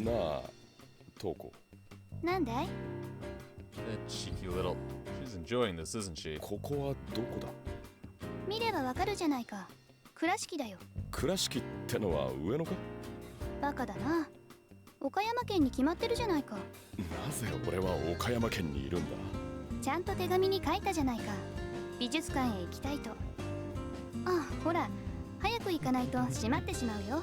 なあ、トコ。なんだい？ That cheeky little. She's enjoying this, isn't she? ここはどこだ？見ればわかるじゃないか。倉敷だよ。倉敷ってのは上野か？バカだな。岡山県に決まってるじゃないか。なぜ俺は岡山県にいるんだ？ちゃんと手紙に書いたじゃないか。美術館へ行きたいと。あ、ほら、早く行かないと閉まってしまうよ。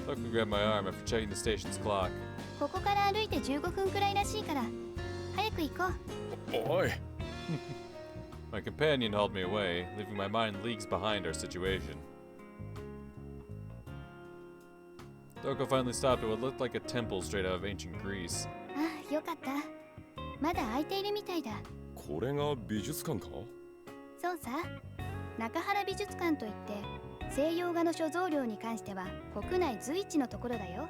Toko grabbed my arm after checking the station's clock. ここから歩いて15分くらいらしいから、早く行こう。おい。My companion hauled me away, leaving my mind leagues behind our situation. Toko finally stopped at what looked like a temple straight out of ancient Greece. あ、よかった。まだ空いているみたいだ。これが美術館か？そうさ。中原美術館といって、西洋画の所蔵量に関しては国内随一のところだよ。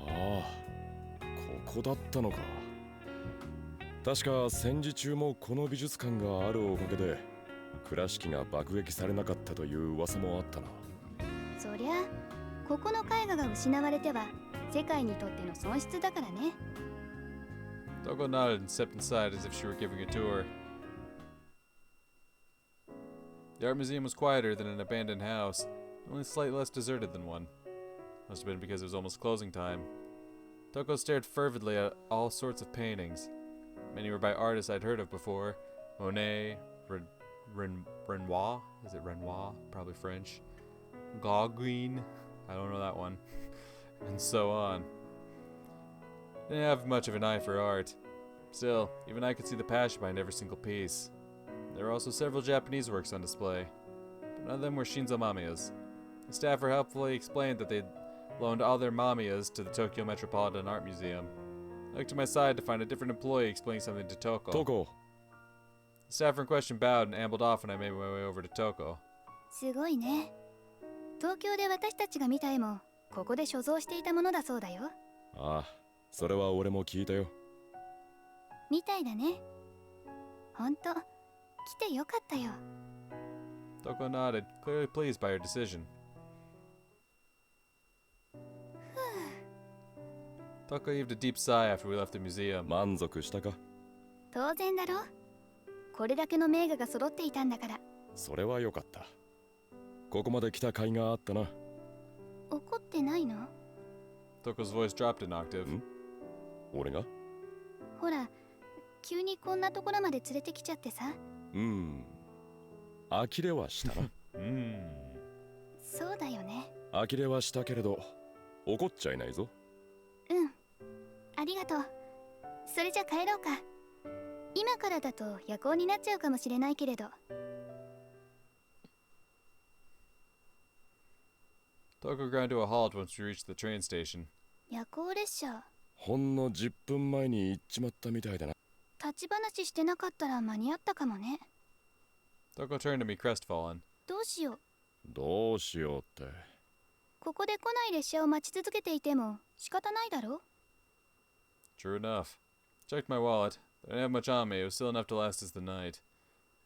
ああ、ここだったのか。確か戦時中もこの美術館があるおかげで倉敷が爆撃されなかったという噂もあったな。そりゃここの絵画が失われては世界にとっての損失だからね。Toko nodded and stepped inside as if she were giving a tour. The art museum was quieter than an abandoned house, only slightly less deserted than one. Must have been because it was almost closing time. Toko stared fervidly at all sorts of paintings. Many were by artists I'd heard of before. Monet, Renoir? Is it Renoir? Probably French. Gauguin? I don't know that one. And so on. Didn't have much of an eye for art. Still, even I could see the passion behind every single piece. There were also several Japanese works on display, but none of them were Shinzo Mamiya's. The staffer helpfully explained that they'd loaned all their Mamiyas to the Tokyo Metropolitan Art Museum. I looked to my side to find a different employee explaining something to Toko. Toko. The staffer in question bowed and ambled off when I made my way over to Toko. すごいね。東京で私たちが見た絵もここで所蔵していたものだそうだよ。ああ、それは俺も聞いたよ。みたいだね。ほんと、来てよかったよ。Toko nodded, clearly pleased by her decision. Toko heaved a deep sigh after we left the museum. 満足したか？当然だろ。これだけの名画が揃っていたんだから。それはよかった。ここまで来た甲斐があったな。怒ってないの？ Toko's voice dropped an octave. 俺が？ほら、急にこんなところまで連れてきちゃってさ。呆れはしたな。そうだよね。呆れはしたけれど、怒っちゃいないぞ。うん。ありがとう。それじゃ帰ろうか。今からだと夜行になっちゃうかもしれないけれど。Toko ground to a halt once we reached the train station. 夜行列車。ほんの10分前に行っちまったみたいだな。立ち話してなかったら間に合ったかもね。Toko turned to me crestfallen. どうしよう。どうしようって。ここで来ない列車を待ち続けていても仕方ないだろ。 True enough. Checked my wallet. I didn't have much on me. It was still enough to last us the night.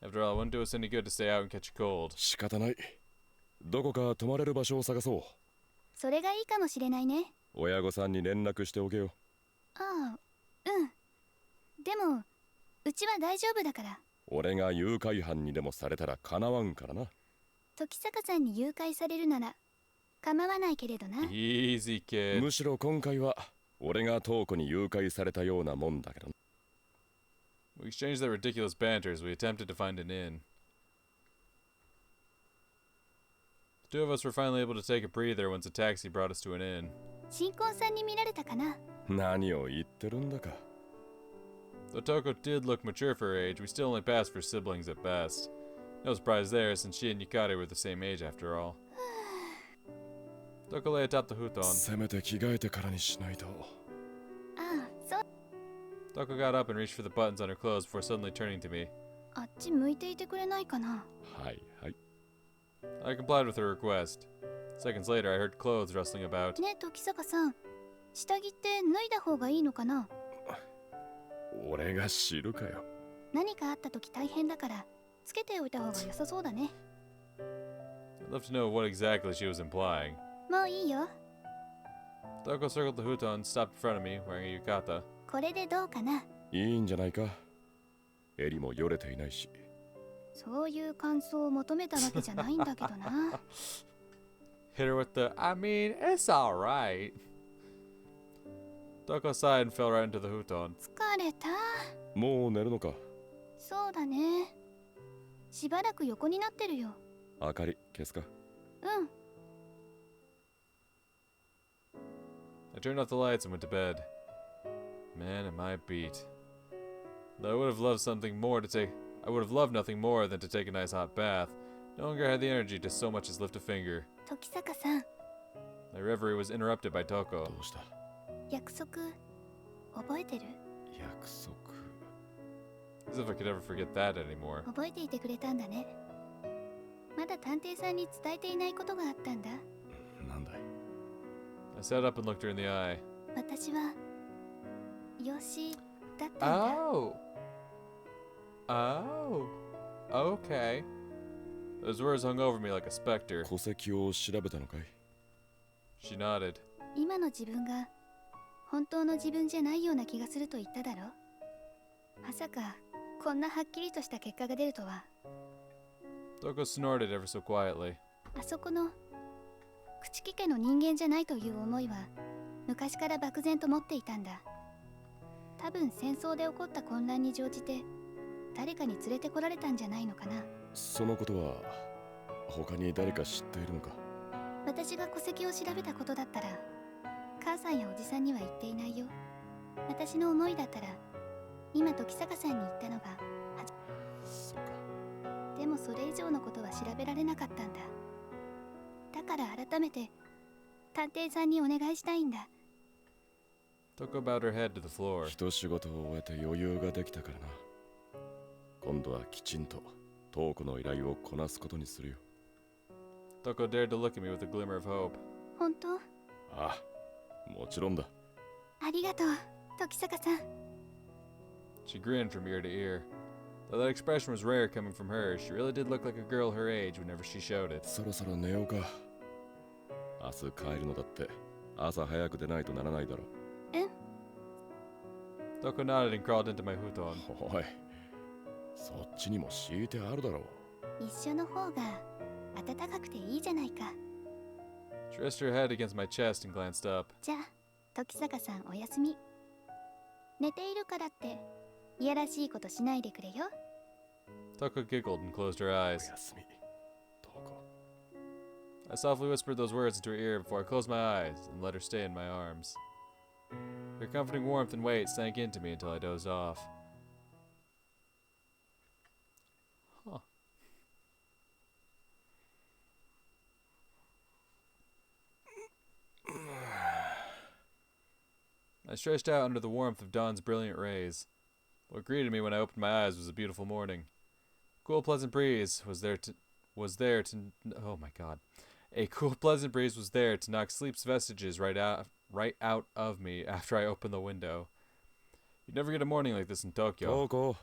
After all, it wouldn't do us any good to stay out and catch a cold. 仕方ない。どこか泊まれる場所を探そう。それがいいかもしれないね。親御さんに連絡しておけよ。ああ、うん。でも、うちは大丈夫だから。俺が誘拐犯にでもされたらかなわんからな。時坂さんに誘拐されるなら構わないけれどな。Easy, kid. むしろ今回は俺がトーコに誘拐されたようなもんだけどな。We exchanged that ridiculous banter as we attempted to find an inn. The two of us were finally able to take a breather once a taxi brought us to an inn. 新婚さんに見られたかな。何を言ってるんだか。Though Toko did look mature for her age, we still only passed for siblings at best. No surprise there, since she and Yukari were the same age after all. Toko lay atop the futon. せめて着替えてからにしないと。ああ、そう。Toko got up and reached for the buttons on her clothes before suddenly turning to me. あっち向いていてくれないかな。はいはい。I complied with her request. Seconds later, I heard clothes rustling about. ねえ、時坂さん。下着って脱いだ方がいいのかな。俺が知るかよ。何かあった時大変だからつけておいた方が良さそうだね。 I'd love to know what exactly she was implying. もういいよ。Toko circled the futon and stopped in front of me, wearing a yukata. これでどうかな。いいんじゃないか。襟もよれていないし。そういう感想を求めたわけじゃないんだけどな。Hit her with the, I mean, it's alright. Toko sighed and fell right into the futon. 疲れた。もう寝るのか。そうだね。しばらく横になってるよ。明かり消すか。うん。I turned off the lights and went to bed. Man, am I beat. Though I would have loved something more to take. I would have loved nothing more than to take a nice hot bath. No longer had the energy to so much as lift a finger. 時坂さん、 My reverie was interrupted by Toko. どうした？約束覚えてる？約束。As if I could ever forget that anymore. 覚えていてくれたんだね。まだ探偵さんに伝えていないことがあったんだ。なんだい？ I sat up and looked her in the eye. 私は養子だったんだ。Oh! Oh! Okay. Those words hung over me like a specter. 戸籍を調べたのかい？ She nodded. 今の自分が本当の自分じゃないような気がすると言っただろ。まさかこんなはっきりとした結果が出るとは。 Toko snorted ever so quietly. あそこの朽木家の人間じゃないという思いは昔から漠然と持っていたんだ。多分戦争で起こった混乱に乗じて誰かに連れてこられたんじゃないのかな。そのことは他に誰か知っているのか？私が戸籍を調べたことだったら母さんやおじさんには言っていないよ。私の思いだったら今時坂さんに言ったのがそうか。でもそれ以上のことは調べられなかったんだ。だから改めて探偵さんにお願いしたいんだ。 Toko bowed her head to the floor. 一仕事を終えて余裕ができたからな。今度はきちんとトークの依頼をこなすことにするよ。Toko dared to look at me with a glimmer of hope. 本当？ああ、もちろんだ。ありがとう、時坂さん。 She grinned from ear to ear. Though that expression was rare coming from her, she really did look like a girl her age whenever she showed it. そろそろ寝ようか。明日帰るのだって朝早く出ないとならないだろう。Toko nodded and crawled into my futon. おい、そっちにも敷いてあるだろう。一緒の方が暖かくていいじゃないか。 She rested her head against my chest and glanced up. じゃあ時坂さんおやすみ。寝ているからっていやらしいことしないでくれよ。 Toko giggled and closed her お eyes. やすみ、トーコ。 I softly whispered those words into her ear before I closed my eyes and let her stay in my arms. Her comforting warmth and weight sank into me until I dozed off. Huh. I stretched out under the warmth of dawn's brilliant rays. What greeted me when I opened my eyes was a beautiful morning. A cool, pleasant breeze was there to oh my god. A cool, pleasant breeze was there to knock sleep's vestiges right out of me after I opened the window. You'd never get a morning like this in ト Tokyo. ーコ、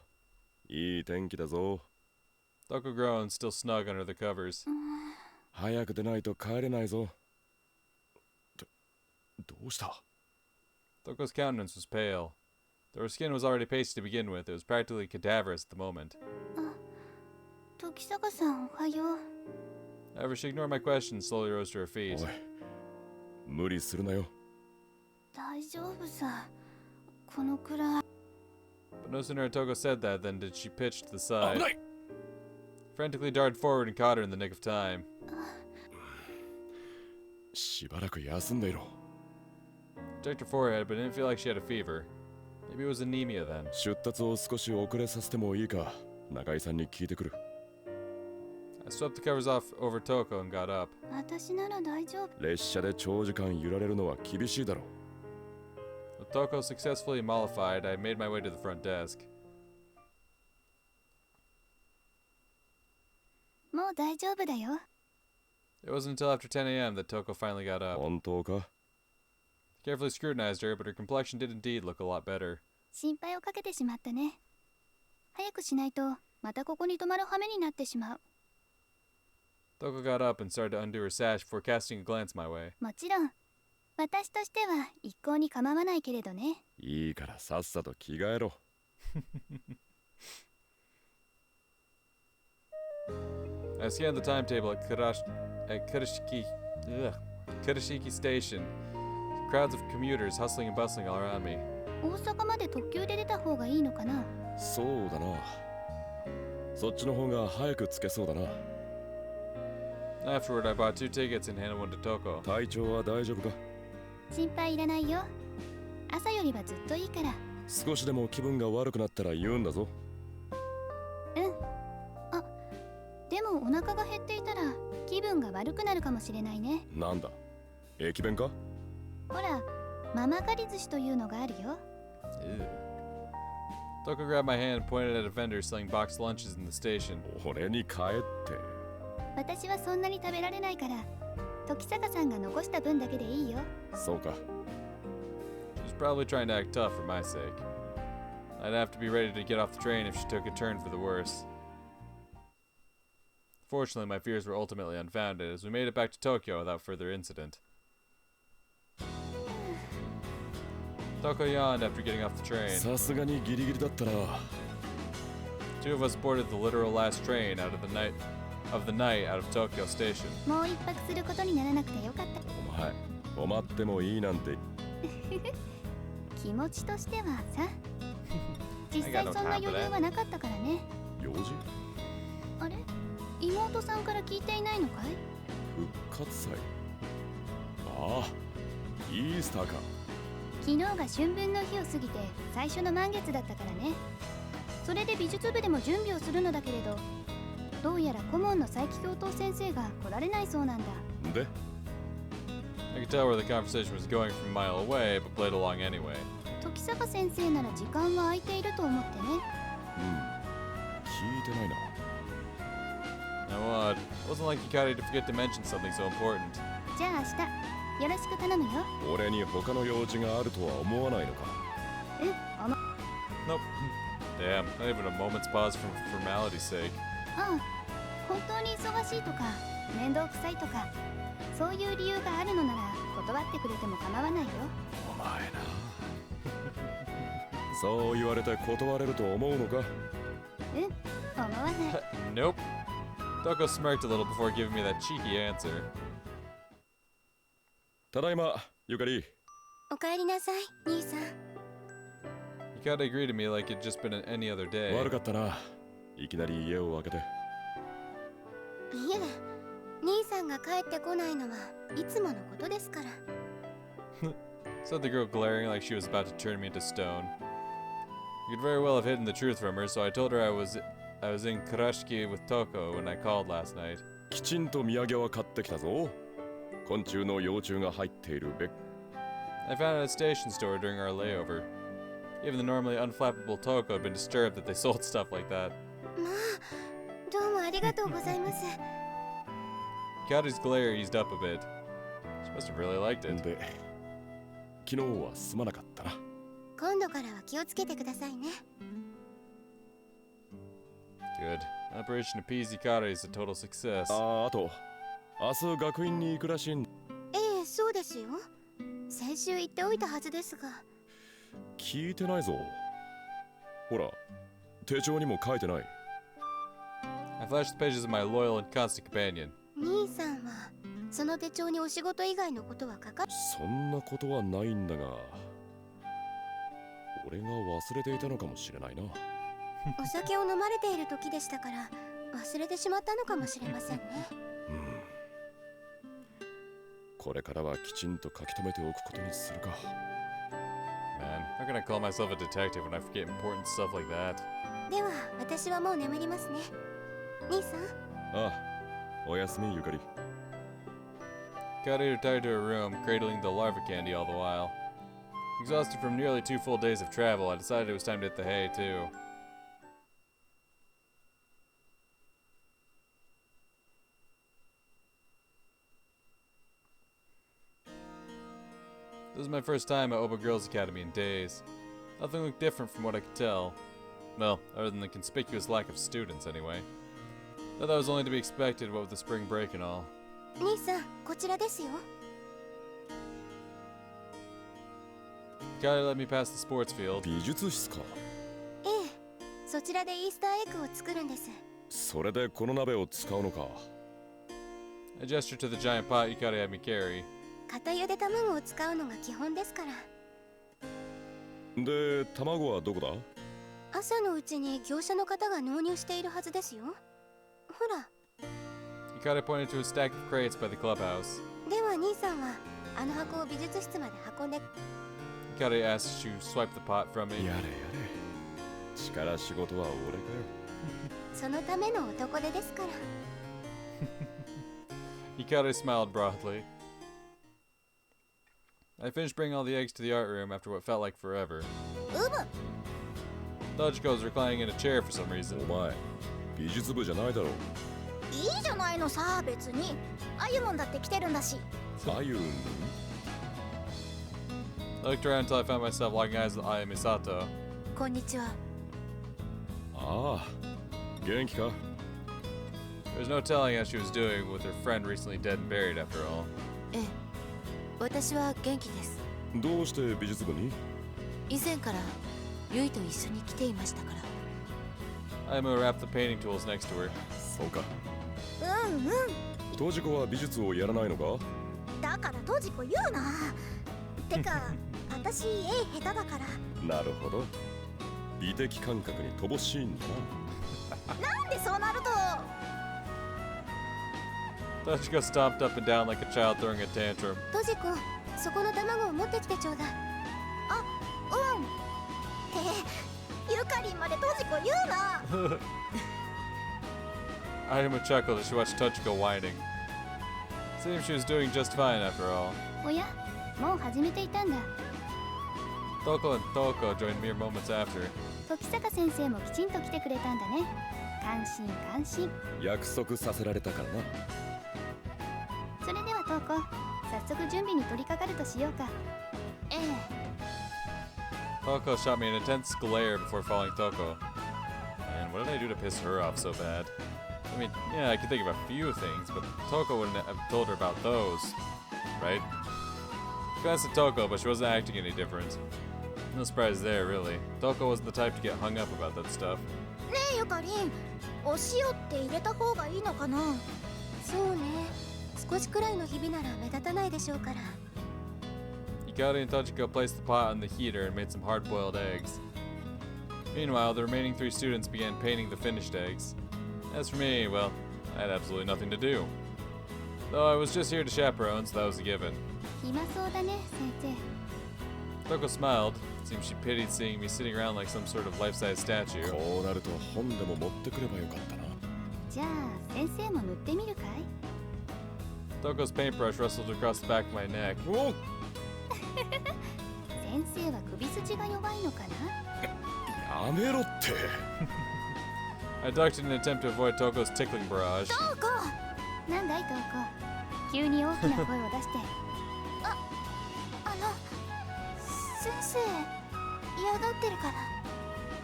いい天気だぞ。 Toko groaned, still snug under the covers. 早く出ないと帰れないぞ。どうした？ Toko's countenance was pale. Though her skin was already pasty to begin with, it was practically cadaverous at the moment. 時坂さんおはよう。 However, she ignored my question and slowly rose to her お feet. い、無理するなよ。大丈夫さ。このくらい。 But no sooner had Toko said that than did she pitch to the 危 side. ない。 Frantically darted forward and caught her in the nick of time. しばらく休んでいろ。 Checked her forehead, but didn't feel like she had a fever. Maybe it was anemia then. 出立を少し遅れさせてもいいか。中井さんに聞いてくる。 I swept the covers off over Toko and got up. 私なら大丈夫。列車で長時間揺られるのは厳しいだろう。 With Toko successfully mollified, I made my way to the front desk. もう大丈夫だよ。 It wasn't until after 10 a.m. that Toko finally got up. 本当か？ Carefully scrutinized her, but her complexion did indeed look a lot better. 心配をかけてしまったね。早くしないとまたここに泊まる羽目になってしまう。 Toko got up and started to undo her sash before casting a glance my way. もちろん私としては一向に構わないけれどね。いいからさっさと着替えろ。I scanned the timetable at Kurashiki Station. Crowds of commuters hustling and bustling all around me. 大阪まで特急で出た方がいいのかな。そうだな。そっちの方が早く着けそうだな。Afterward, I bought 2 tickets and handed one to Toko. 体調は大丈夫か？心配いらないよ。朝よりはずっといいから。少しでも気分が悪くなったら言うんだぞ。うん。あ、でもお腹が減っていたら気分が悪くなるかもしれないね。なんだ？駅弁か？ほら、ママかり寿司というのがあるよ。Toko grabbed my hand and pointed at a vendor selling boxed lunches in the station. 俺に帰って。私はそんなに食べられないから、時坂さんが残した分だけでいいよ。そうか。She was probably trying to act tough for my sake. I'd have to be ready to get off the train if she took a turn for the worse. Fortunately, my fears were ultimately unfounded as we made it back to Tokyo without further incident. Toko yawned after getting off the train. さすがにギリギリだったな。Two of us boarded the literal last train out of the night out of Tokyo Station. もう一泊することにならなくてよかった。お前、泊まってもいいなんて。気持ちとしてはさ。実際そんな余裕はなかったからね。用事？あれ？妹さんから聞いていないのかい？復活祭。ああ、イースターか。昨日が春分の日を過ぎて最初の満月だったからね。それで美術部でも準備をするのだけれど、どうやら顧問の佐伯教頭先生が来られないそうなんだ。で？ I could tell where the conversation was going from a mile away, but played along anyway. 時坂先生なら時間は空いていると思ってね。聞いてないな。Now what? It wasn't like Hikari to forget to mention something so important. じゃあ明日よろしく頼むよ。俺に他の用事があるとは思わないのか？Nope. Damn, not even a moment's pause for formality's sake. ああ、本当に忙しいとか面倒くさいとかそういう理由があるのなら断ってくれても構わないよ。お前な。そう言われて断れると思うのか？思わない。Nope. Toko smirked a little before giving me that cheeky answer. ただいま、ゆかり。おかえりなさい、兄さん。He kinda agreed to me like it'd just been any other day. 悪かったな。いきなり家を開けて。いえ、兄さんが帰ってこないのはいつものことですから。Said the girl, glaring like she was about to turn me into stone. You could very well have hidden the truth from her, so I told her I was in Kurashiki with Toko when I called last night. きちんと土産は買ってきたぞ。昆虫の幼虫が入っているべ。I found it at a station store during our layover. Even the normally unflappable Toko had been disturbed that they sold stuff like that. まあ、どうもありがとうございます。Hikari's glare eased up a bit. She must have really liked it. で、昨日はすまなかったな。今度からは気をつけてくださいね。Good. Operation Appease Hikari is a total success. あと、明日学院に行くらしいん。ええ、そうですよ。先週言っておいたはずですが。聞いてないぞ。ほら、手帳にも書いてない。I flashed the pages of my loyal and constant companion. 兄さんはその手帳にお仕事以外のことは書か。そんなことはないんだが、俺が忘れていたのかもしれないな。お酒を飲まれている時でしたから忘れてしまったのかもしれませんね。これからはきちんと書き留めておくことにするか。Man, how can I call myself a detective when I forget important stuff like that? では私はもう眠りますね。兄さん。ああ、おやすみゆかり。Hikari retired to her room, cradling the larva candy all the while. Exhausted from nearly 2 full days of travel, I decided it was time to hit the hay too. This was my first time at Oba Girls Academy in days. Nothing looked different from what I could tell. Well, other than the conspicuous lack of students, anyway. Though that was only to be expected, what with the spring break and all. 兄さん、こちらですよ。Gotta let me pass the sports field. 美術室か。ええ、そちらでイースターエッグを作るんです。それでこの鍋を使うのか。I gesture to the giant pot you gotta have me carry. 片茹で卵を使うのが基本ですから。で、卵はどこだ？朝のうちに業者の方が納入しているはずですよ。ほら。Yukari pointed to a stack of crates by the clubhouse. では兄さんはあの箱を美術室まで運んで。Yukari asked to swipe the pot from me. やれやれ。力仕事は俺かよ。そのための男手ですから。Yukari smiled broadly. I finished bringing all the eggs to the art room after what felt like forever. うむ。Dojiko was reclining in a chair for some reason. お前、美術部じゃないだろう。いいじゃないのさ、別に。あゆもんだって来てるんだし。あゆん。I looked around until I found myself locking eyes with Aya Misato. こんにちは。ああ、元気か？ There was no telling how she was doing with her friend recently dead and buried after all. ええ、私は元気です。どうして美術部に？以前からゆいと一緒に来ていましたから。Ayamo wrapped the painting tools next to her. そうか。うんうん。トジコは美術をやらないのか？だからトジコ言うな。てか、私絵下手だから。なるほど。美的感覚に乏しいんだな。なんでそうなると。Dojiko stomped up and down like a child throwing a tantrum. トジコ、そこの卵を持ってきてちょうだい。あ、うん。ゆかりんまでトジコ言うな。Ayamo chuckled as she watched Tochiko whining. Seemed she was doing just fine after all. おや、もう始めていたんだ。Toko and Toko joined mere moments after. 時坂先生もきちんと来てくれたんだね。感心感心。約束させられたからな。それではトコ、早速準備に取り掛かるとしようか。ええ。Toko shot me an intense glare before following Toko. Man, what did I do to piss her off so bad? I mean, yeah, I could think of a few things, but Toko wouldn't have told her about those, right? She glanced at Toko, but she wasn't acting any different. No surprise there, really. Toko wasn't the type to get hung up about that stuff. ねえゆかりん、お塩って入れた方がいいのかな。そうね、少しくらいのひびなら目立たないでしょうから。Yukari and Tochiko placed the pot on the heater and made some hard-boiled eggs. Meanwhile, the remaining 3 students began painting the finished eggs. As for me, well, I had absolutely nothing to do. Though I was just here to chaperone, so that was a given. 暇そうだね、先生。 Toko smiled. It seemed she pitied seeing me sitting around like some sort of life-size statue. こうなると本でも持ってくればよかったな。じゃあ先生も塗ってみるかい。 Toko's paintbrush rustled across the back of my neck. おっ先生は首筋が弱いのかな。やめろって。I ducked in an attempt to avoid Toko's tickling barrage. トコ、なんだいトコ、急に大きな声を出して。先生、嫌がってるから。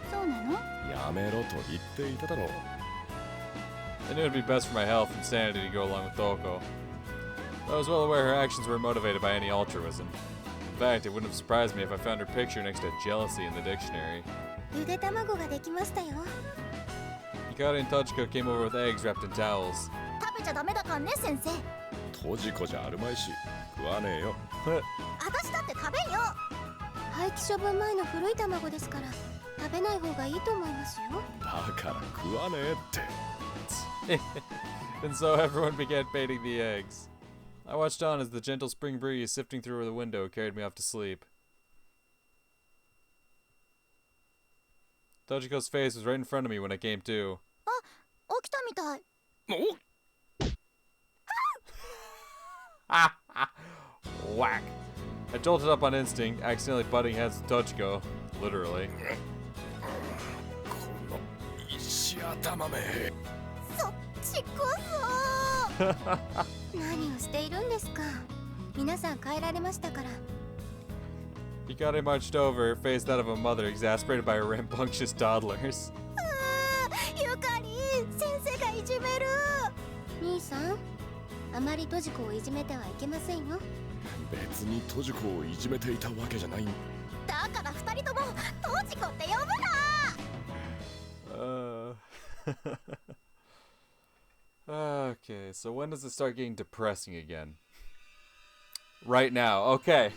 そうなの？やめろと言っていただろう。I knew it would be best for my health and sanity to go along with Toko. I was well aware her actions were motivated by any altruism. In fact, it wouldn't have surprised me if I found her picture next to jealousy in the dictionary. ゆで卵ができましたよ。 Yukari and Tochiko came over with eggs wrapped in towels. 食べちゃダメだからね、先生。トジコじゃあるまいし、食わねえよ。私だって食べんよ。廃棄処分前の古い卵ですから、食べない方がいいと思いますよ。だから食わねえって。And so everyone began painting the eggs. I watched on as the gentle spring breeze sifting through the window carried me off to sleep. Tochiko's face was right in front of me when I came to. あ、起きたみたい。Whack! I jolted up on instinct, accidentally butting heads with Tochiko. Literally. この石頭め。そっちこそ。何をしているんですか。皆さん帰られましたから。Hikari marched over, face that of a mother exasperated by her rambunctious toddlers. ゆかりん、先生がいじめる。兄さん、あまりトジコをいじめてはいけませんよ。別にトジコをいじめていたわけじゃない。だ Okay, so when does it start getting depressing again? Right now, okay.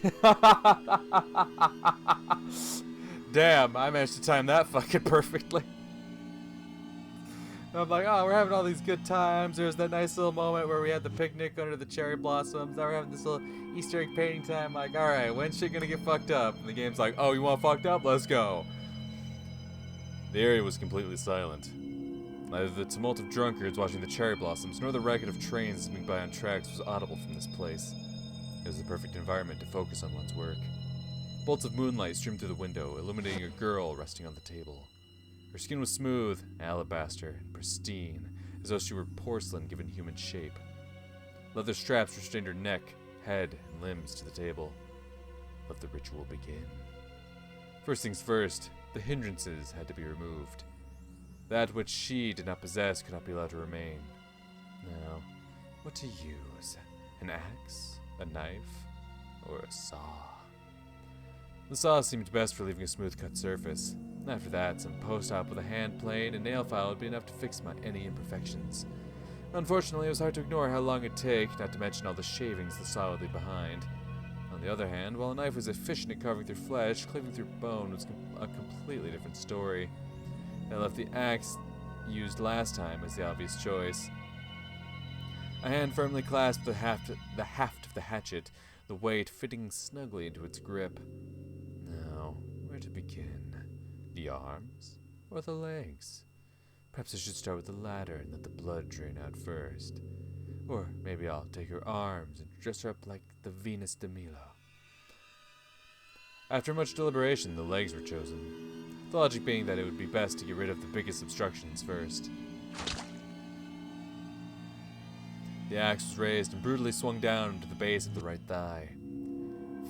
Damn, I managed to time that fucking perfectly. I'm like, oh, we're having all these good times. There's that nice little moment where we had the picnic under the cherry blossoms. Now we're having this little Easter egg painting time. Like, alright, when's shit gonna get fucked up? And the game's like, oh, you want fucked up? Let's go. The area was completely silent. Neither the tumult of drunkards watching the cherry blossoms nor the racket of trains zooming by on tracks was audible from this place. It was the perfect environment to focus on one's work. Bolts of moonlight streamed through the window, illuminating a girl resting on the table. Her skin was smooth, alabaster, and pristine, as though she were porcelain given human shape. Leather straps restrained her neck, head, and limbs to the table. Let the ritual begin. First things first, the hindrances had to be removed. That which she did not possess could not be allowed to remain. Now, what to use? An axe? A knife? Or a saw? The saw seemed best for leaving a smooth-cut surface. After that, some post-op with a hand plane and nail file would be enough to fix any imperfections. Unfortunately, it was hard to ignore how long it'd take, not to mention all the shavings the saw would leave behind. On the other hand, while a knife was efficient at carving through flesh, cleaving through bone was a completely different story. That left the axe used last time as the obvious choice. A hand firmly clasped the haft of the hatchet, the weight fitting snugly into its grip. Now, where to begin? The arms? Or the legs? Perhaps I should start with the latter and let the blood drain out first. Or maybe I'll take her arms and dress her up like the Venus de Milo. After much deliberation, the legs were chosen. The logic being that it would be best to get rid of the biggest obstructions first. The axe was raised and brutally swung down to the base of the right thigh.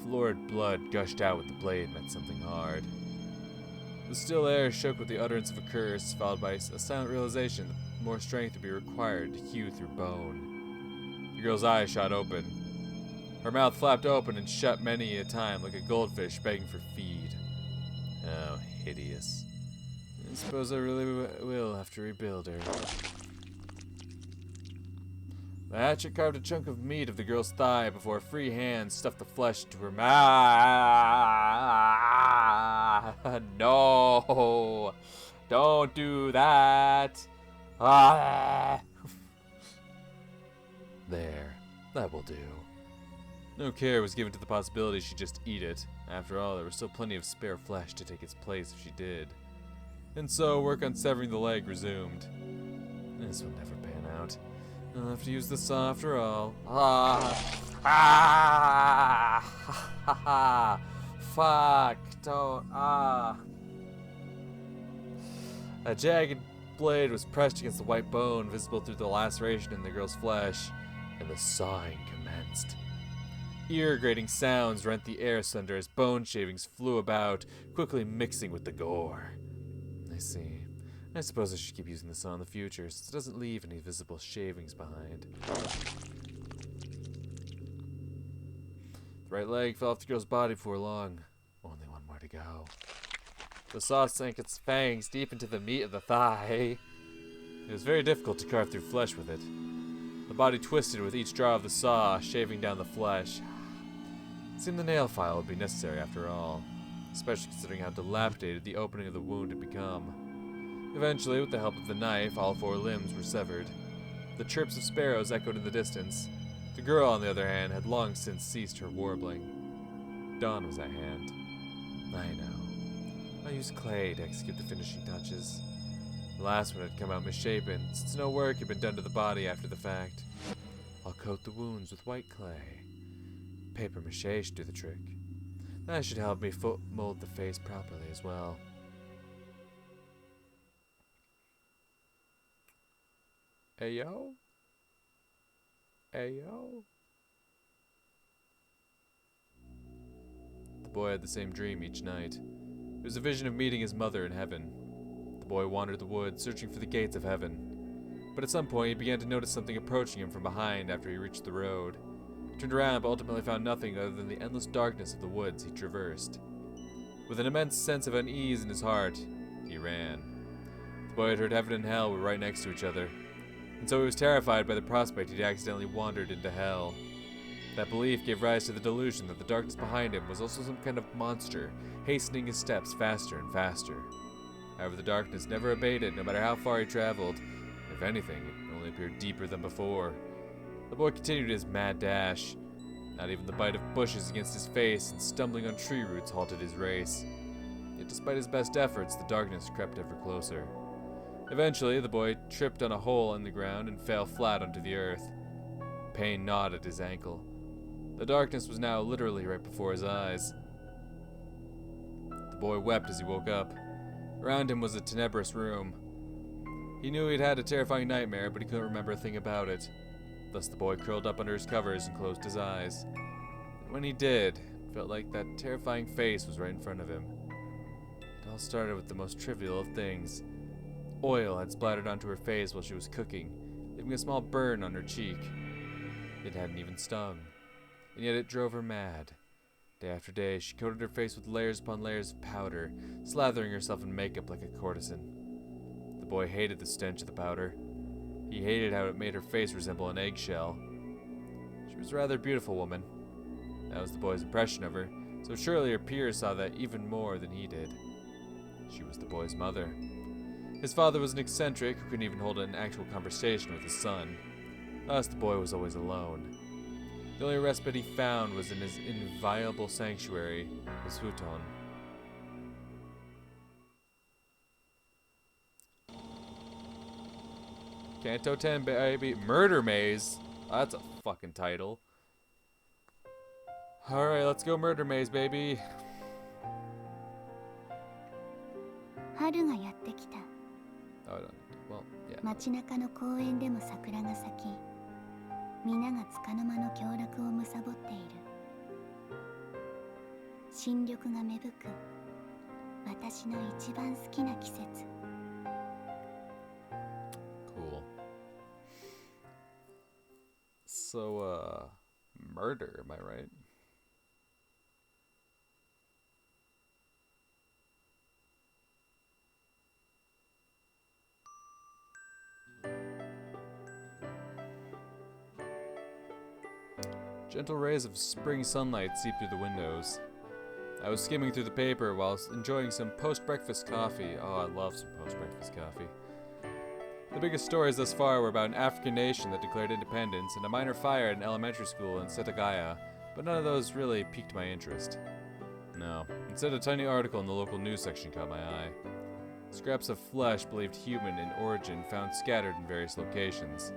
Florid blood gushed out with the blade meant something hard. The still air shook with the utterance of a curse, followed by a silent realization that more strength would be required to hew through bone. The girl's eyes shot open. Her mouth flapped open and shut many a time like a goldfish begging for feed. How hideous. I suppose I really will have to rebuild her. The hatchet carved a chunk of meat of the girl's thigh before a free hand stuffed the flesh into her mouth. No! Don't do that! Ah! There. That will do. No care was given to the possibility she'd just eat it. After all, there was still plenty of spare flesh to take its place if she did. And so, work on severing the leg resumed. This will never pan out. I'll have to use the saw after all. Fuck, don't, A jagged blade was pressed against the white bone, visible through the laceration in the girl's flesh, and the sawing commenced. Ear-grating sounds rent the air asunder as bone shavings flew about, quickly mixing with the gore. I see. I suppose I should keep using the saw in the future, since it doesn't leave any visible shavings behind. The right leg fell off the girl's body before long. Only one more to go. The saw sank its fangs deep into the meat of the thigh. It was very difficult to carve through flesh with it. The body twisted with each draw of the saw, shaving down the flesh. It seemed the nail file would be necessary after all, especially considering how dilapidated the opening of the wound had become. Eventually, with the help of the knife, all 4 limbs were severed. The chirps of sparrows echoed in the distance. The girl, on the other hand, had long since ceased her warbling. Dawn was at hand. I know. I used clay to execute the finishing touches. The last one had come out misshapen, since no work had been done to the body after the fact. I'll coat the wounds with white clay. Paper mache should do the trick. That should help me mold the face properly as well. Ayo? Ayo? The boy had the same dream each night. It was a vision of meeting his mother in heaven. The boy wandered the woods, searching for the gates of heaven. But at some point, he began to notice something approaching him from behind after he reached the road. He turned around, but ultimately found nothing other than the endless darkness of the woods he traversed. With an immense sense of unease in his heart, he ran. The boy had heard heaven and hell were right next to each other, and so he was terrified by the prospect he'd accidentally wandered into hell. That belief gave rise to the delusion that the darkness behind him was also some kind of monster, hastening his steps faster and faster. However, the darkness never abated, no matter how far he traveled. If anything, it only appeared deeper than before. The boy continued his mad dash. Not even the bite of bushes against his face and stumbling on tree roots halted his race. Yet despite his best efforts, the darkness crept ever closer. Eventually, the boy tripped on a hole in the ground and fell flat onto the earth. Pain gnawed at his ankle. The darkness was now literally right before his eyes. The boy wept as he woke up. Around him was a tenebrous room. He knew he'd had a terrifying nightmare, but he couldn't remember a thing about it. Thus the boy curled up under his covers and closed his eyes. When he did, it felt like that terrifying face was right in front of him. It all started with the most trivial of things. Oil had splattered onto her face while she was cooking, leaving a small burn on her cheek. It hadn't even stung, and yet it drove her mad. Day after day, she coated her face with layers upon layers of powder, slathering herself in makeup like a courtesan. The boy hated the stench of the powder. He hated how it made her face resemble an eggshell. She was a rather beautiful woman. That was the boy's impression of her, so surely her peers saw that even more than he did. She was the boy's mother. His father was an eccentric who couldn't even hold an actual conversation with his son. Thus, the boy was always alone. The only respite he found was in his inviolable sanctuary, his futon. Canto 10, baby. Murder Maze. Oh, that's a fucking title. Alright, let's go Murder Maze, baby. 春がやってきた。 Oh, I don't. Well, yeah. 街中の公園でも桜が咲き、皆が束の間の享楽を貪っている。新緑が芽吹く、私の一番好きな季節。 Cool. So, murder, am I right? Gentle rays of spring sunlight seep through the windows. I was skimming through the paper while enjoying some post-breakfast coffee. Oh, I love some post-breakfast coffee. The biggest stories thus far were about an African nation that declared independence and a minor fire at an elementary school in Setagaya, but none of those really piqued my interest. No, instead a tiny article in the local news section caught my eye. Scraps of flesh believed human in origin found scattered in various locations.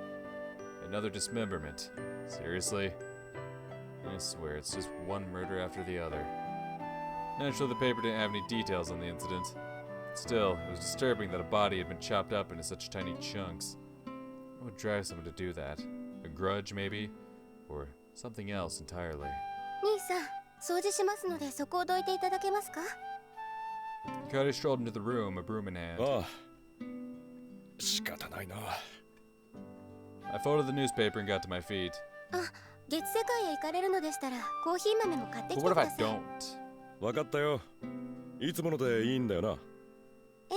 Another dismemberment. Seriously? I swear, it's just one murder after the other. Naturally, the paper didn't have any details on the incident. Still, it was disturbing that a body had been chopped up into such tiny chunks. What would drive someone to do that? A grudge, maybe? Or something else entirely? 兄さん、掃除しますのでそこをどいていただけますか? Hikari strolled into the room, a broom in hand. ああ、仕方ないな。I folded the newspaper and got to my feet. あ、月世界へ行かれるのでしたらコーヒー豆も買ってき But て what く if だ I さい。 don't? わかったよ。いつものでいいんだよな。え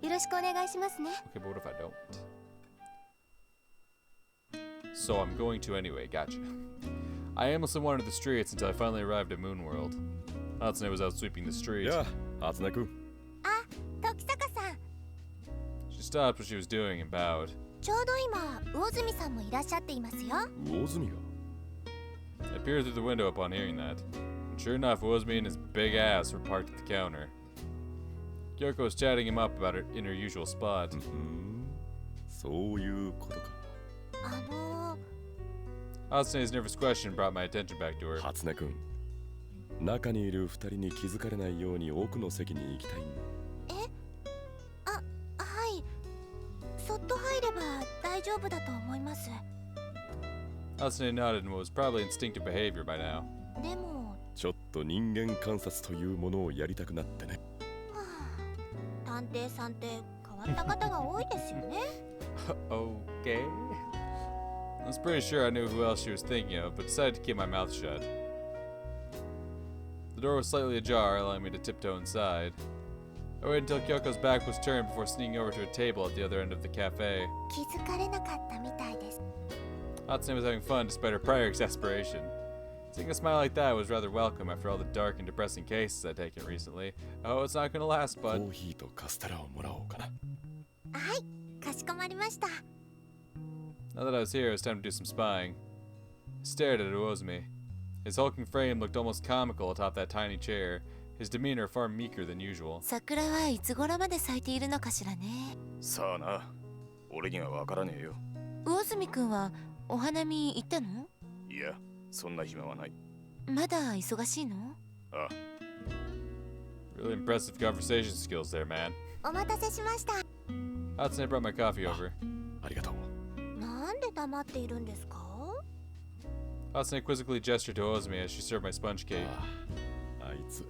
え、よろしくお願いしますね。 Okay, but what if I don't? So I'm going to anyway, gotcha. I aimlessly wandered the streets until I finally arrived at Moonworld. Hatsune was out sweeping the street. やあ、初音くん。あ、時坂さん。 She stopped what she was doing and bowed. ちょうど今、魚住さんもいらっしゃっていますよ。魚住が。I peered through the window upon hearing that. And sure enough, Wozmi and his big ass were parked at the counter. Kyoko was chatting him up about it in her usual spot. そういうことか。Hatsune's nervous question brought my attention back to her. 初音くん。中にいる二人に気づかれないように奥の席に行きたいんだ。え？あ、はい。そっと入れば大丈夫だと思います。 Hatsune nodded in what was probably instinctive behavior by now. でも、ちょっと人間観察というものをやりたくなってね。探偵さんって変わった方が多いですよね。Okay. I was pretty sure I knew who else she was thinking of, but decided to keep my mouth shut. The door was slightly ajar, allowing me to tiptoe inside. I waited until Kyoko's back was turned before sneaking over to a table at the other end of the cafe. 気づかれなかったみたいです。 Hatsune was having fun despite her prior exasperation. Seeing a smile like that was rather welcome after all the dark and depressing cases I'd taken recently. Oh, it's not gonna last, コ bud. ーヒーとカステラをもらおうかな。はい、かしこまりました。 Now that I was here, it was time to do some spying. I stared at Uozumi. His hulking frame looked almost comical atop that tiny chair, his demeanor far meeker than usual. 桜はいつ頃まで咲いているのかしらね。さあな、俺にはわからねえよ。魚住くんはお花見行ったの？いや、そんな暇はない。まだ忙しいの？ああ、 Really impressive conversation skills there, man. お待たせしました。 Hatsune brought my coffee over. ありがとう。なんで黙っているんですか？ Hatsune quizzically gestured to Ozumi as she served my sponge cake. あいつ、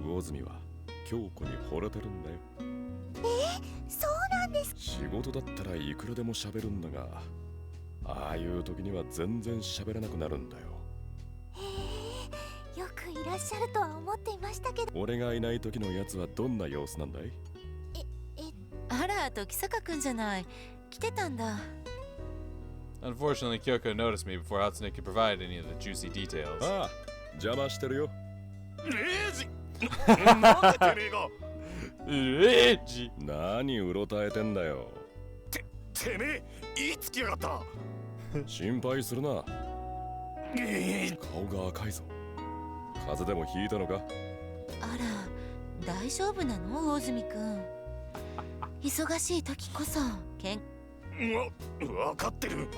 魚住は京子に惚れてるんだよ。そうなんです。仕事だったらいくらでも喋るんだが、ああいう時には全然喋れなくなるんだよ。よくいらっしゃるとは思っていましたけど。俺がいない時のやつはどんな様子なんだい？あら、時坂くんじゃない。来てたんだ。 Unfortunately, Kyoko noticed me before Hatsune could provide any of the juicy details. ああ、邪魔してるよ。レイジなんでてめえが Reiji! 何うろたえてんだよ。てめえ、いつ来やがった。心配するな。顔が赤いぞ。風邪でもひいたのか？あら、大丈夫なの魚住くん。忙しい時こそわかってる。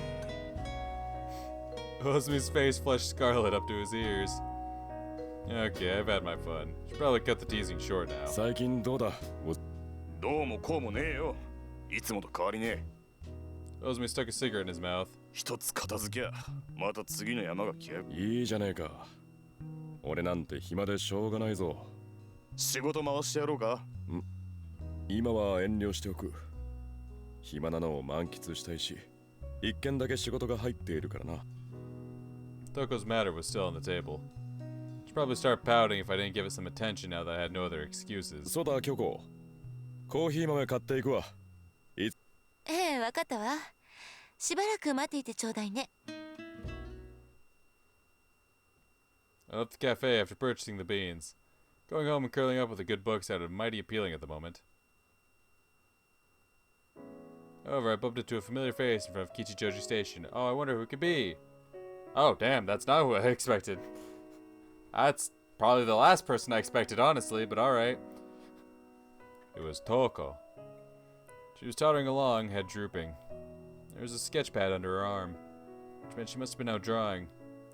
Ozumi's face flushed scarlet up to his ears. Okay, I've had my fun. Should probably cut the teasing short now. 最近どうだ？どうもこうもねえよ。いつもと変わりねえ。 Ozumi stuck a cigarette in his mouth. 一つ片付けゃ、また次の山が来や。いいじゃねえか。俺なんて暇でしょうがないぞ。仕事回してやろうか。今は遠慮しておく。暇なのを満喫したいし、一件だけ仕事が入っているからな。Toko's matter was still on the table. She'd probably start pouting if I didn't give it some attention now that I had no other excuses. そうだ、京子。コーヒー豆買っていくわ。ええ、わかったわ。しばらく待っていてちょうだいね。 I left the cafe after purchasing the beans. Going home and curling up with a good book sounded mighty appealing at the moment. However, I bumped into a familiar face in front of Kichijoji Station. Oh, I wonder who it could be. Oh, damn, that's not who I expected. That's probably the last person I expected, honestly, but alright. It was Toko. She was tottering along, head drooping. There was a sketch pad under her arm, which meant she must have been out drawing,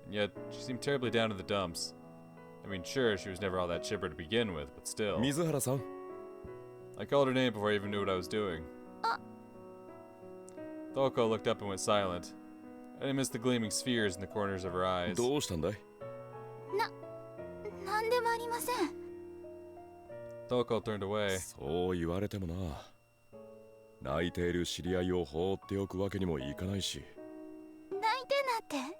and yet she seemed terribly down in the dumps. I mean, sure, she was never all that chipper to begin with, but still. 水原さん。 I called her name before I even knew what I was doing. Toko looked up and went silent. I didn't miss the gleaming spheres in the corners of her eyes. どうしたんだい？なんでもありません。 Toko turned away. そう言われてもな。泣いている知り合いを放っておくわけにもいかないし。泣いてなって。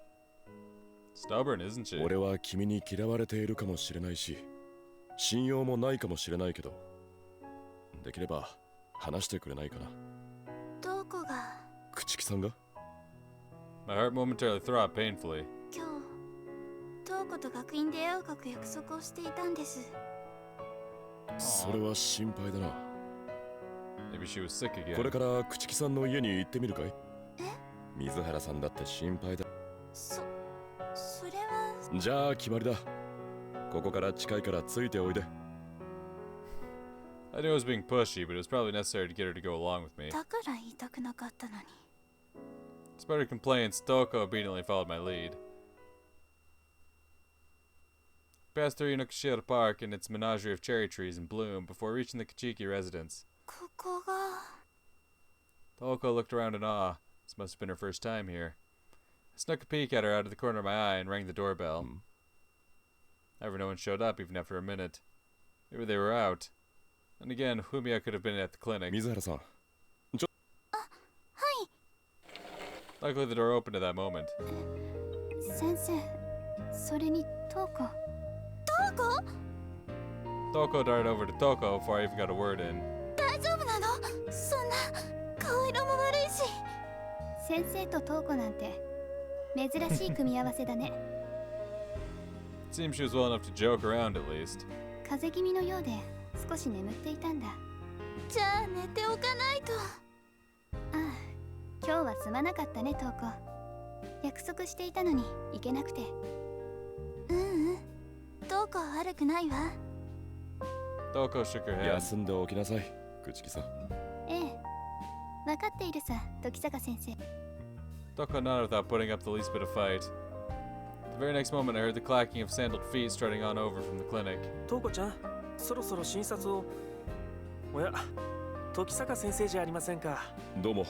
Stubborn, isn't she? 俺は君に嫌われているかもしれないし、信用もないかもしれないけど、できれば話してくれないかな。どこが？朽木さんが？ My heart momentarily throbbed painfully. 今日、トーコと学院で絵を描く約束をしていたんです。それは心配だな。 Maybe she was sick これ again. から朽木さんの家に行ってみるかい？水原さんだって心配だ。それは。じゃあ決まりだ。ここから近いからついておいで。 I knew I was being pushy, but it was probably necessary to get her to go along with me. だから言いたくなかったのに。 Despite her complaints, Toko obediently followed my lead. We passed through Inokashira Park and its menagerie of cherry trees in bloom before reaching the Kachiki residence. ここが。 Toko looked around in awe. This must have been her first time here. I snuck a peek at her out of the corner of my eye and rang the doorbell. However, no one showed up even after a minute. Maybe they were out. And again, Fumiya could have been at the clinic. 水原さん。 Luckily, the door opened at that moment. 先生、それにトーコ。トーこ Toko darted over to Toko before I even got a word in. 大丈夫なの？そんな顔色も悪いし。先生とトーコなんて珍しい組み合わせだね。 It seems she was well enough to joke around at least. 風邪気味のようで少し眠っていたんだ。じゃあ寝ておかないと。ああ、今日はすまなかったねトーコ。約束していたのに行けなくて。うんうん。どうか悪くないわ。 Toko shook her head. 休んでおきなさい、朽木さん。ええ、分かっているさ、時坂先生。 Toko nodded without putting up the least bit of fight. The very next moment, I heard the clacking of sandaled feet strutting on over from the clinic. トウコちゃん、そろそろ診察を。おや、時坂先生じゃありませんか。どうも。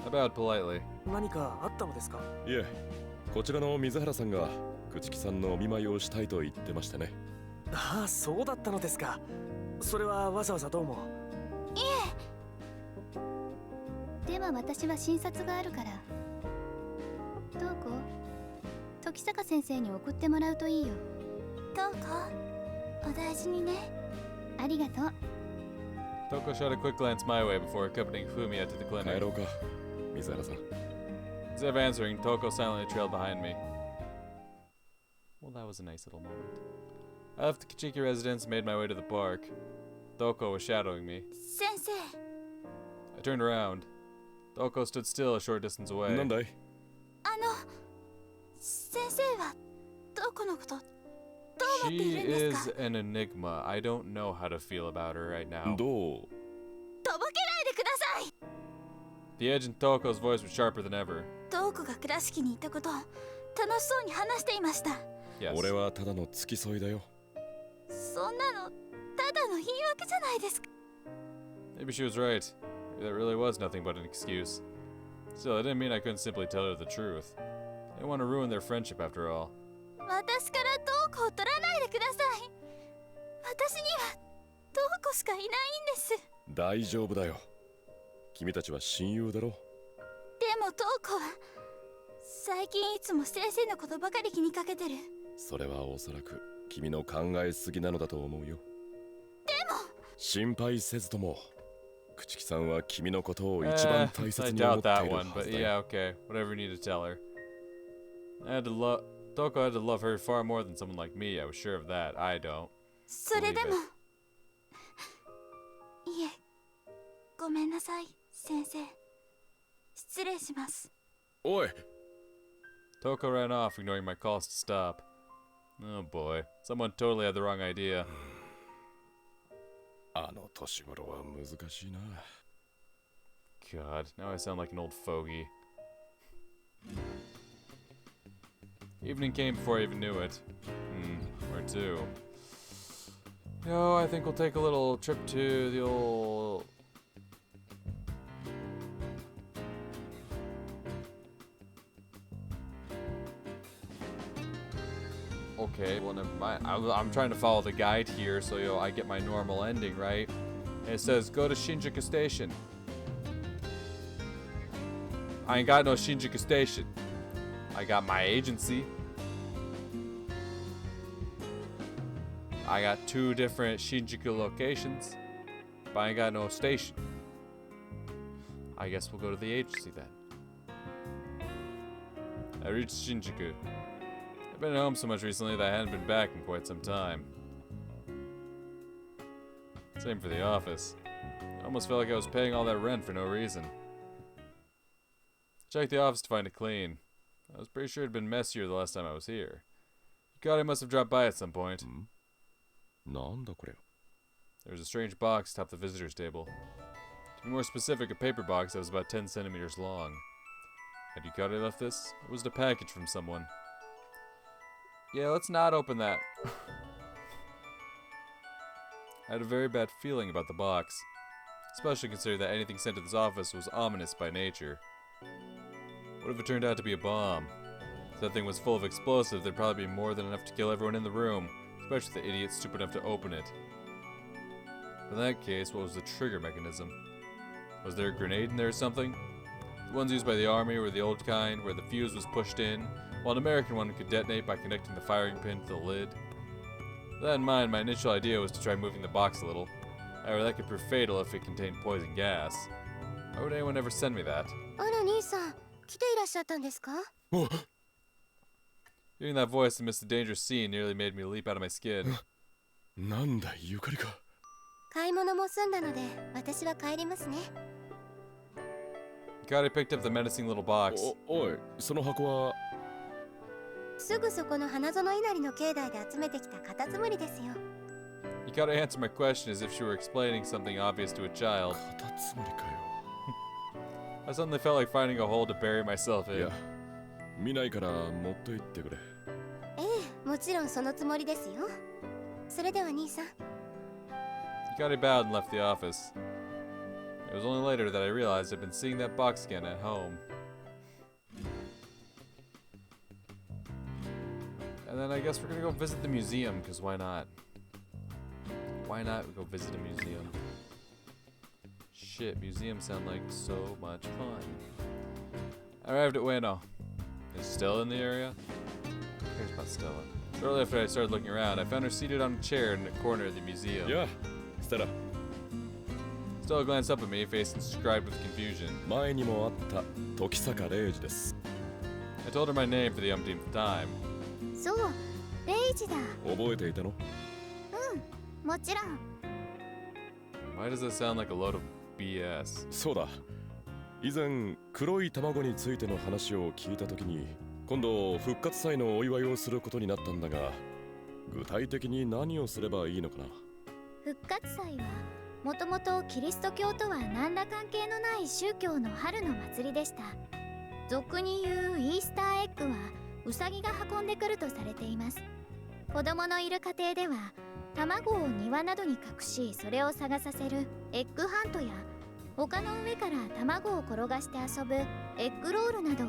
I bowed politely. 何かあったのですか。いえ、こちらの水原さんが朽木さんのお見舞いをしたいと言ってましたね。ああ、そうだったのですか。それはわざわざどうも。では私は診察があるから。トーコ、時坂先生に送ってもらうといいよ。どうかお大事にね。ありがとう。 Toko shot a quick glance my way before accompanying Fumiya to the 帰 clinic. ろうか、水原さん。 Instead of answering, Toko silently trailed behind me. Well, that was a nice little moment. I left the Kichiki residence and made my way to the park. Toko was shadowing me. 先生。 I turned around. Toko stood still a short distance away. なんだい？先生はどこのことどう思ってい She るんです is か？ an enigma. I don't know how to feel about her right now. どう？とぼけないでください。 The edge in Toko's voice was sharper than ever. どこが倉敷に行ったこと楽しそうに話していました。 Yes. 俺はただの付き添いだよ。そんなのただの言い訳じゃないですか。 Maybe she was right. Maybe that really was nothing but an excuse. Still, it didn't mean I couldn't simply tell her the truth. I didn't want to ruin their friendship after all. 私からどこを取らないでください。私にはどこしかいないんです。大丈夫だよ。君たちは親友だろ。でもどこは最近いつも先生のことばかり気にかけてる。それはおそらく君の考えすぎなのだと思うよ。でも心配せずとも朽木さんは君のことを一番大 I 切に思 doubt ってい that る one, は but ずだ yeah, よ。 okay. Whatever you need to tell her. Toko had to love her far more than someone like me. I was sure of that. I don't. それでもいえ、ごめんなさい先生。失礼します。おい、 Toko ran off, ignoring my calls to stop. Oh boy, someone totally had the wrong idea. あの年頃は難しいな。 God, now I sound like an old fogey. Evening came before I even knew it. Where to? Yo, I think we'll take a little trip to the old... Okay, well never mind. I'm trying to follow the guide here so I get my normal ending, right? And it says, go to Shinjuku Station. I ain't got no Shinjuku Station. I got my agency. I got 2 different Shinjuku locations, but I ain't got no station. I guess we'll go to the agency then. I reached Shinjuku. I've been at home so much recently that I hadn't been back in quite some time. Same for the office. I almost felt like I was paying all that rent for no reason. Checked the office to find it clean. I was pretty sure it had been messier the last time I was here. Yukari must have dropped by at some point. なんだこれ。 There was a strange box atop the visitor's table. To be more specific, a paper box that was about 10 centimeters long. Had Yukari left this? Or was it a package from someone? Yeah, let's not open that. I had a very bad feeling about the box. Especially considering that anything sent to this office was ominous by nature. What if it turned out to be a bomb? If that thing was full of explosives, there'd probably be more than enough to kill everyone in the room, especially the idiot stupid enough to open it. In that case, what was the trigger mechanism? Was there a grenade in there or something? The ones used by the army were the old kind, where the fuse was pushed in, while an American one could detonate by connecting the firing pin to the lid. With that in mind, my initial idea was to try moving the box a little. However, that could prove fatal if it contained poison gas. Why would anyone ever send me that? あら兄さん、来ていらっしゃったんですか？ Hearing that voice amidst the dangerous scene nearly made me leap out of my skin. なんだゆかりか。買い物も済んだので、私は帰りますね。Yukari picked up the menacing little box. おい、その箱は。すぐそこの花園稲荷の境内で集めてきたカタツムリですよ。Yukari answered my question as if she were explaining something obvious to a child. カタツムリかよ。I suddenly felt like finding a hole to bury myself い in. や、見ないから持って行ってくれ。ええ、もちろんそのつもりですよ。それでは兄さん。Yukari bowed and left the office. It was only later that I realized I'd been seeing that box again at home. And then I guess we're gonna go visit the museum, because why not? Why not go visit a museum? Shit, museums sound like so much fun. I arrived at Ueno. Is Stella in the area? Who cares about Stella? Shortly after I started looking around, I found her seated on a chair in a corner of the museum. いや、ステラ。 Stella glanced up at me, face inscribed with confusion. 前にもあった時坂レイジです。 I told her my name for the umpteenth time. そう、レイジだ。覚えていたの？もちろん。 Why does that sound like a load of BS? そうだ。以前黒い卵についての話を聞いたときに、今度復活祭のお祝いをすることになったんだが、具体的に何をすればいいのかな？復活祭はもともとキリスト教とは何ら関係のない宗教の春の祭りでした。俗に言うイースターエッグはウサギが運んでくるとされています。子供のいる家庭では卵を庭などに隠し、それを探させるエッグハントや、丘の上から卵を転がして遊ぶエッグロールなど、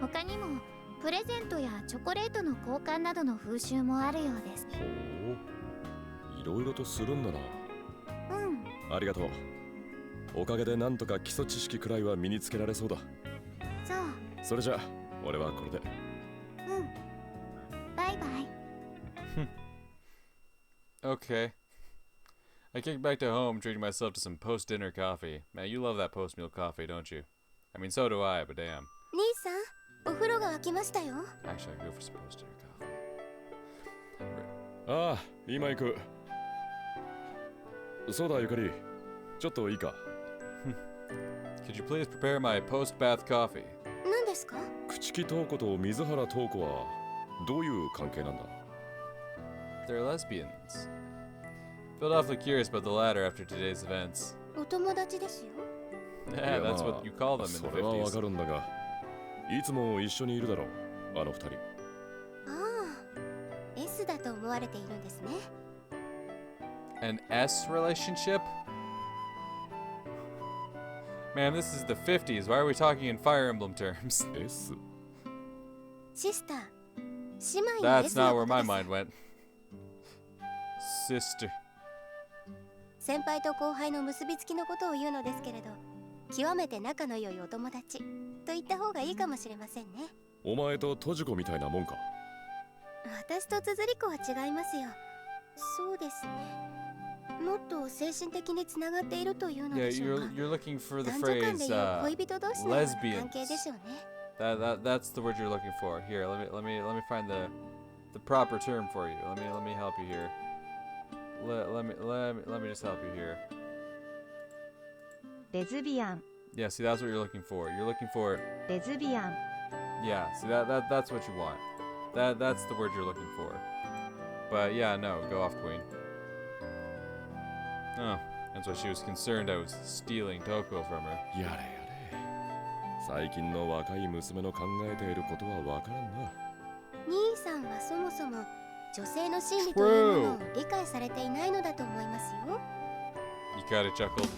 他にもプレゼントやチョコレートの交換などの風習もあるようです。ほう、いろいろとするんだな。ありがとう。おかげでなんとか基礎知識くらいは身につけられそうだ。そう。それじゃあ俺はこれで。バイバイ。Okay. I kicked back to home, treating myself to some post-dinner coffee. Man, you love that post-meal coffee, don't you? I mean, so do I, but damn. 兄さん、お風呂が沸きましたよ。 Actually, I go for some post-dinner coffee. ああ、今行く。そうだゆかり、ちょっといいか。Could you please prepare my post-bath coffee? 何ですか？朽木トーコと水原トーコはどういう関係なんだ？ They're lesbians. Felt awfully curious about the latter after today's events. お友達ですよ。Yeah, that's what you call them in そ the れはわ 50s. かるんだが、いつも一緒にいるだろう、あの二人。ああ、S だと思われているんですね。An S relationship? Man, this is the 50s. Why are we talking in Fire Emblem terms? S？ シスター、姉妹の That's S not の where こと my です。 mind went. Sister. 先輩と後輩の結びつきのことを言うのですけれど、極めて仲の良いお友達と言った方がいいかもしれませんね。お前とトジコみたいなもんか。私と綴り子は違いますよ。そうですね。もっと精神的につながっているというの Yeah, でしょうか。 you're looking for the 男女間で phrase いう恋人同士のような関 lesbians. 係でしょうね。That's the word you're looking for. Here, let me find the proper term for you. Let me help you here. Let me just help you here. レズビアン、 Yeah, see, that's what you're looking for. You're looking for, レズビアン、 yeah, see, that's what you want. That's the word you're looking for. But yeah, no, go off, Queen. Oh, that's why she was concerned I was stealing Toko from her. やれやれ。最近の若い娘の考えていることはわからんな。兄さんはそもそも女性の心理というものを理解されていないのだと思いますよ。 Yukari chuckled.